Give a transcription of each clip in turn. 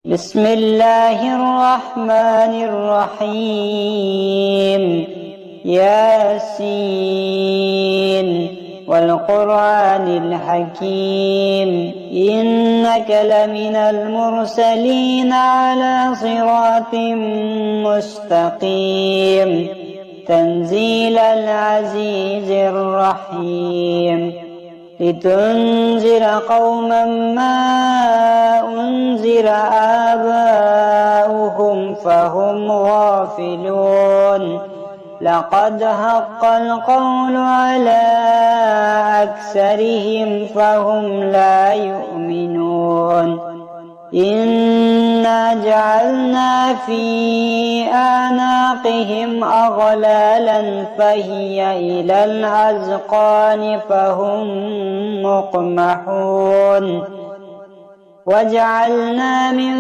بسم الله الرحمن الرحيم. ياسين والقرآن الحكيم إنك لمن المرسلين على صراط مستقيم تنزيل العزيز الرحيم لتنذر قوما ما أنذر آباؤهم فهم غافلون لقد حق القول على أكثرهم فهم لا يؤمنون إنا جعلنا في أعناقهم أغلالا فهي إلى الأذقان فهم مقمحون وجعلنا من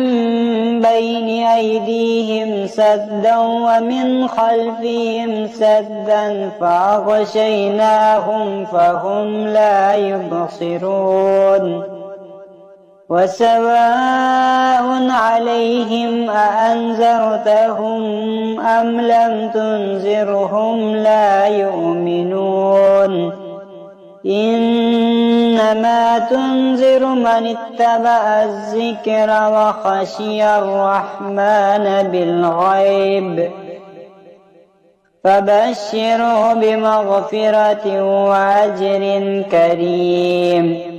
بين أيديهم سدا ومن خلفهم سدا فأغشيناهم فهم لا يبصرون وسواء عليهم أأنذرتهم أم لم تنذرهم لا يؤمنون إنما تنذر من اتبع الذكر وخشي الرحمن بالغيب فبشره بمغفرة وأجر كريم.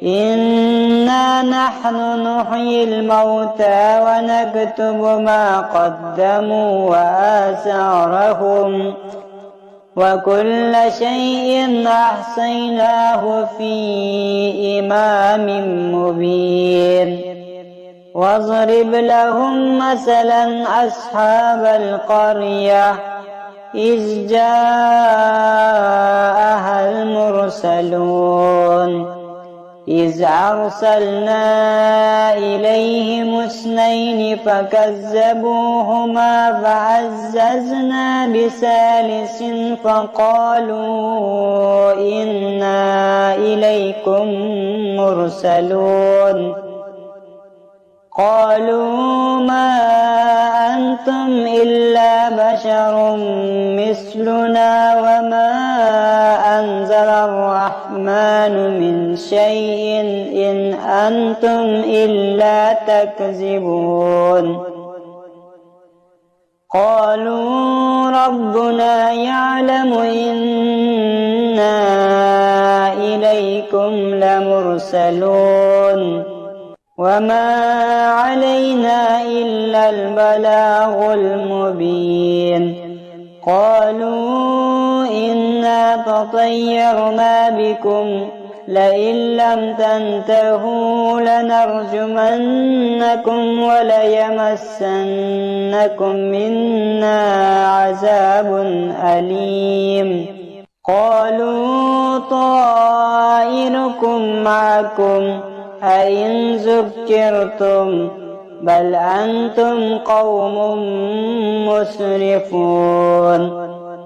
إنا نحن نحيي الموتى ونكتب ما قدموا وآثارهم وكل شيء أحصيناه في إمام مبين. واضرب لهم مثلا أصحاب القرية إذ جاءها المرسلون إذ أرسلنا إليهم اثنين فكذبوهما فعززنا بثالث فقالوا إنا إليكم مرسلون قالوا ما أنتم إلا بشر مثلنا وما أنزل الرحمن من شيء إن أنتم إلا تكذبون. قالوا ربنا يعلم إنا إليكم لمرسلون وما علينا إلا البلاغ المبين. قالوا إنا تطيرنا بكم لئن لم تنتهوا لنرجمنكم وليمسنكم منا عذاب أليم. قالوا طائركم معكم أئن ذكرتم بل أنتم قوم مسرفون.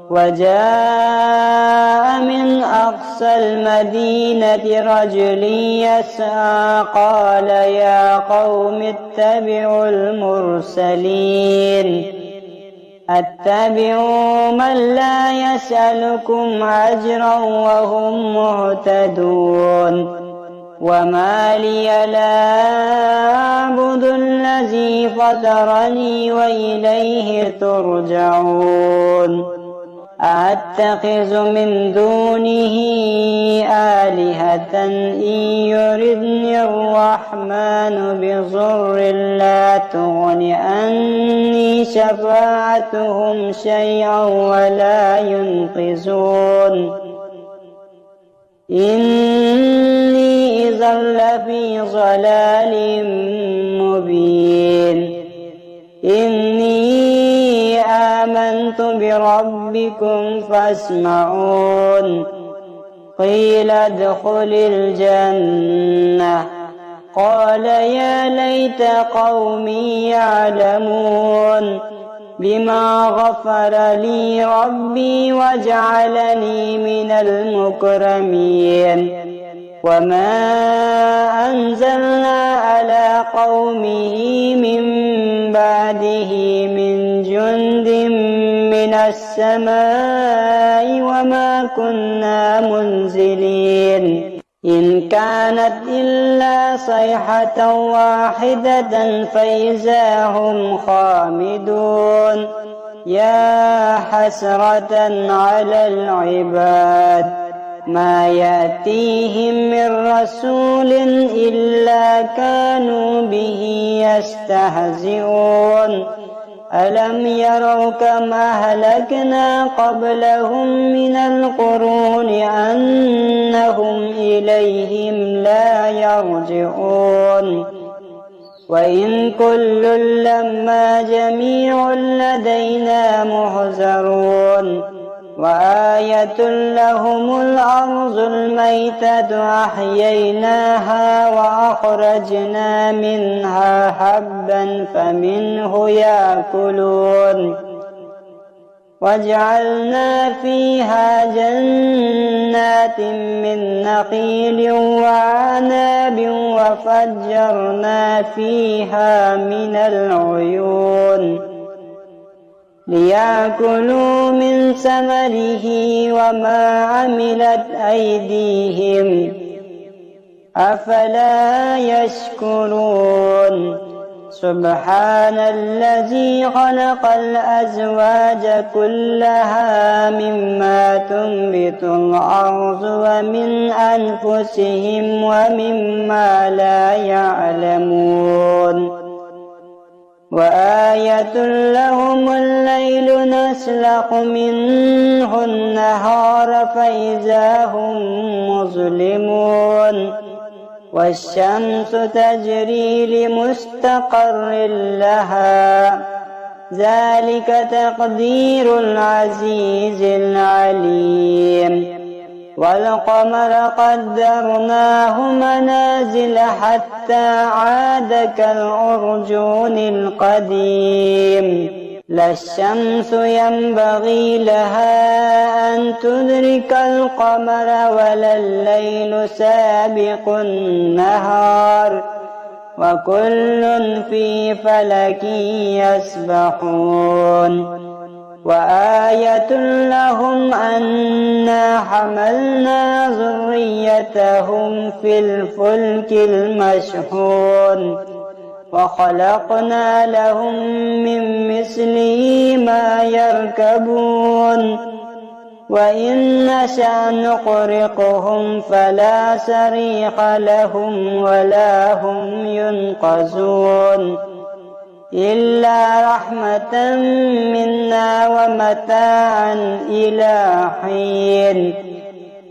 وجاء من أقصى المدينة رجل يسعى قال يا قوم اتبعوا المرسلين اتبعوا من لا يسألكم أجرا وهم مهتدون. وما لي لا أعبد الذي فطرني وإليه ترجعون. أتخذ من دونه آلهة إن يردني الرحمن بضر لا تغن عني شفاعتهم شيئا ولا ينقذون. إني إذا لفي ضلال مبين. إني آمنت بربكم فاسمعون. قيل ادخل الجنة قال يا ليت قومي يعلمون بما غفر لي ربي وجعلني من المكرمين. وما أنزلنا على قومه من بعده من جند من السماء وما كنا منزلين إن كانت إلا صيحة واحدة فإذا هم خامدون يا حسرة على العباد ما يأتيهم من رسول إلا كانوا به يستهزئون ألم يروا كم أهلكنا قبلهم من القرون أنهم إليهم لا يرجعون وإن كل لما جميع لدينا محضرون وآية لهم الأرض الميتة أحييناها وأخرجنا منها حبا فمنه يأكلون وجعلنا فيها جنات من نخيل وعناب وفجرنا فيها من العيون ليأكلوا من ثمره وما عملت أيديهم أفلا يشكرون سبحان الذي خلق الأزواج كلها مما تنبت الأرض ومن أنفسهم ومما لا يعلمون وآية لهم الليل نسلخ منه النهار فإذا هم مظلمون والشمس تجري لمستقر لها ذلك تقدير العزيز العليم والقمر قدرناه منازل حتى عاد كالعرجون القديم لا الشمس ينبغي لها أن تدرك القمر ولا الليل سابق النهار وكل في فلك يسبحون وآية لهم أنا حملنا ذريتهم في الفلك المشحون وخلقنا لهم من مثله ما يركبون وإن نشأ نغرقهم فلا صريخ لهم ولا هم ينقذون إلا رحمة منا ومتاعا إلى حين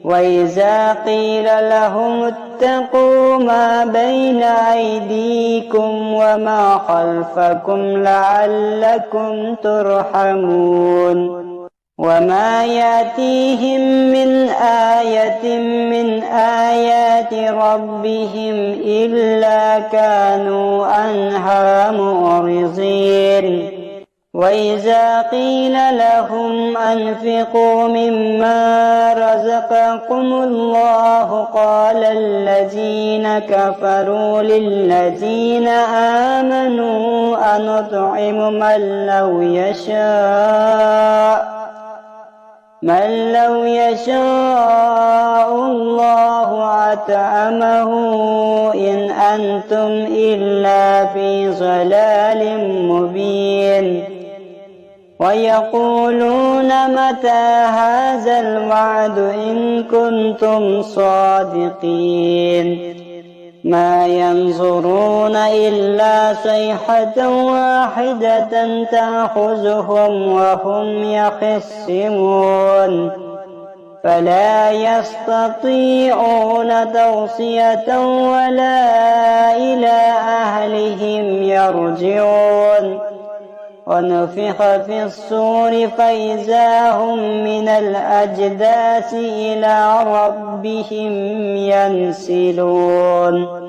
وإذا قيل لهم اتقوا ما بين أيديكم وما خلفكم لعلكم ترحمون وما يأتيهم من آية من آيات ربهم إلا كانوا عنها معرضين وإذا قيل لهم أنفقوا مما رزقكم الله قال الذين كفروا للذين آمنوا أنطعم من لو يشاء الله أطعمه إن أنتم إلا في ضلال مبين ويقولون متى هذا الوعد إن كنتم صادقين ما ينظرون إلا صيحة واحدة تأخذهم وهم يخصمون فلا يستطيعون توصية ولا إلى أهلهم يرجعون ونفخ في الصور فإذا هم من الأجداث إلى ربهم ينسلون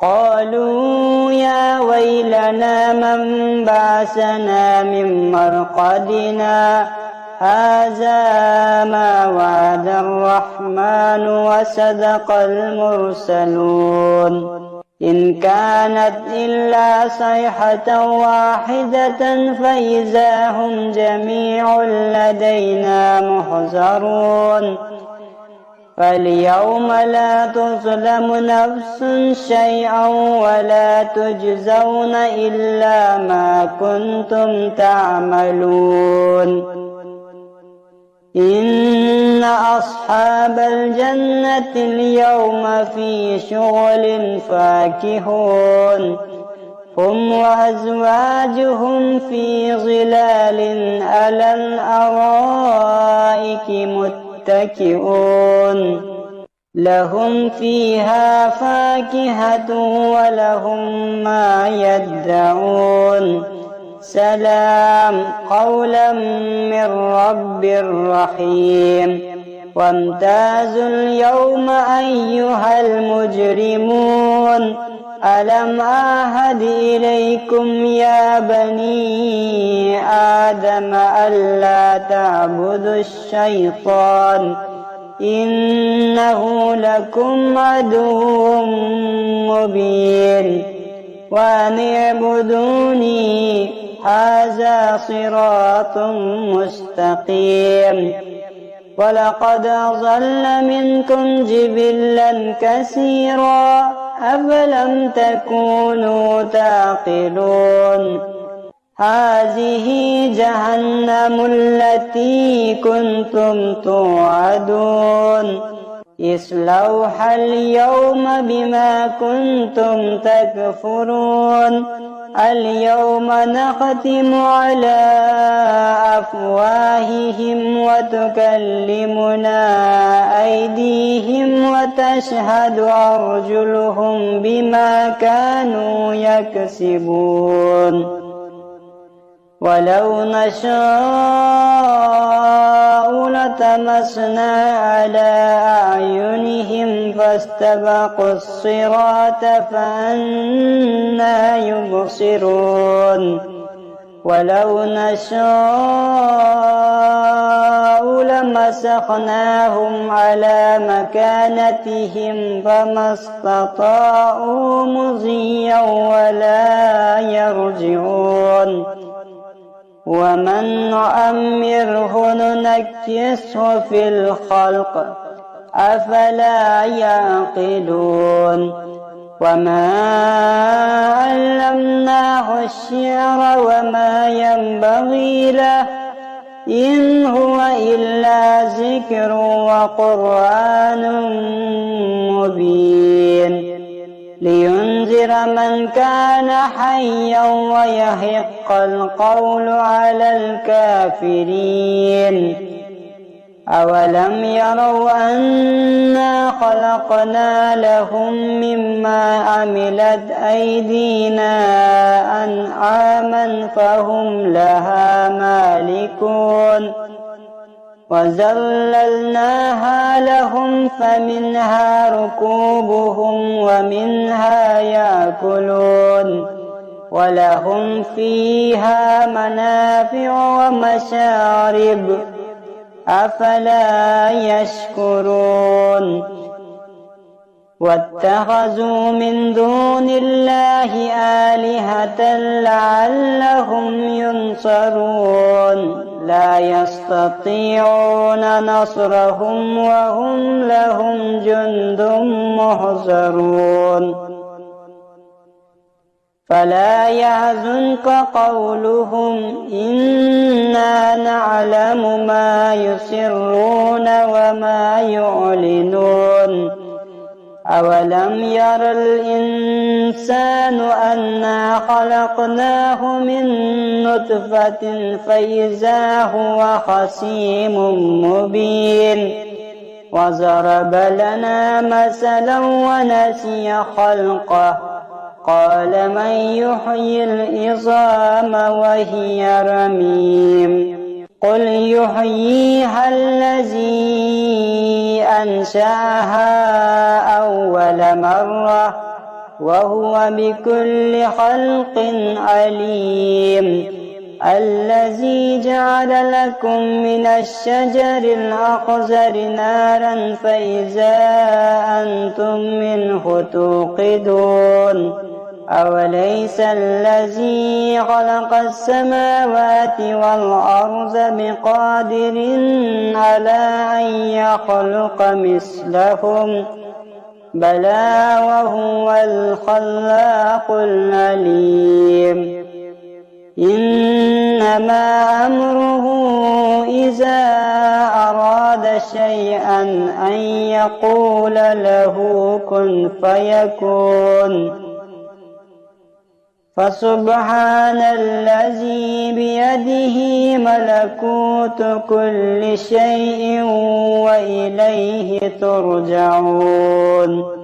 قالوا يا ويلنا من بعثنا من مرقدنا هذا ما وعد الرحمن وصدق المرسلون إن كانت إلا صيحة واحدة فإذا هم جميع لدينا محضرون فاليوم لا تظلم نفس شيئا ولا تجزون إلا ما كنتم تعملون إن أصحاب الجنة اليوم في شغل فاكهون هم وأزواجهم في ظلال على الأرائك متكئون لهم فيها فاكهة ولهم ما يدعون سلام قولا من رب رحيم وامتازوا اليوم أيها المجرمون ألم أعهد إليكم يا بني آدم ألا تعبدوا الشيطان إنه لكم عدو مبين وأن اعبدوني هذا صراط مستقيم ولقد أضل منكم جبلا كثيرا أفلم تكونوا تعقلون هذه جهنم التي كنتم توعدون اصلوها اليوم بما كنتم تكفرون اليوم نختم على أفواههم وتكلمنا أيديهم وتشهد أرجلهم بما كانوا يكسبون ولو نشاء لطمسنا على أعينهم فاستبقوا الصراط فأنى يبصرون ولو نشاء لمسخناهم على مكانتهم فما استطاعوا مضيا ولا يرجعون ومن نعمره ننكسه في الخلق أفلا يعقلون وما علمناه الشعر وما ينبغي له إن هو إلا ذكر وقرآن مبين لينذر من كان حيا ويحق القول على الكافرين أولم يروا أنا خلقنا لهم مما عملت أيدينا أنعاما فهم لها مالكون وذللناها لهم فمنها ركوبهم ومنها يأكلون ولهم فيها منافع ومشارب أفلا يشكرون واتخذوا من دون الله آلهة لعلهم ينصرون لا يستطيعون نصرهم وهم لهم جند محضرون فلا يحزنك قولهم إنا نعلم ما يسرون وما يعلنون أولم ير الإنسان أنا خلقناه من نطفة فإذا هو خصيم مبين وضرب لنا مثلا ونسي خلقه قال من يحيي العظام وهي رميم قل يحييها الذي أنشأها أول مرة وهو بكل خلق عليم الذي جعل لكم من الشجر الأخضر نارا فإذا أنتم منه توقدون أوليس الذي خلق السماوات والأرض بقادر على أن يخلق مثلهم بلى وهو الخلاق العليم إنما أمره إذا أراد شيئا أن يقول له كن فيكون فسبحان الذي بيده ملكوت كل شيء وإليه ترجعون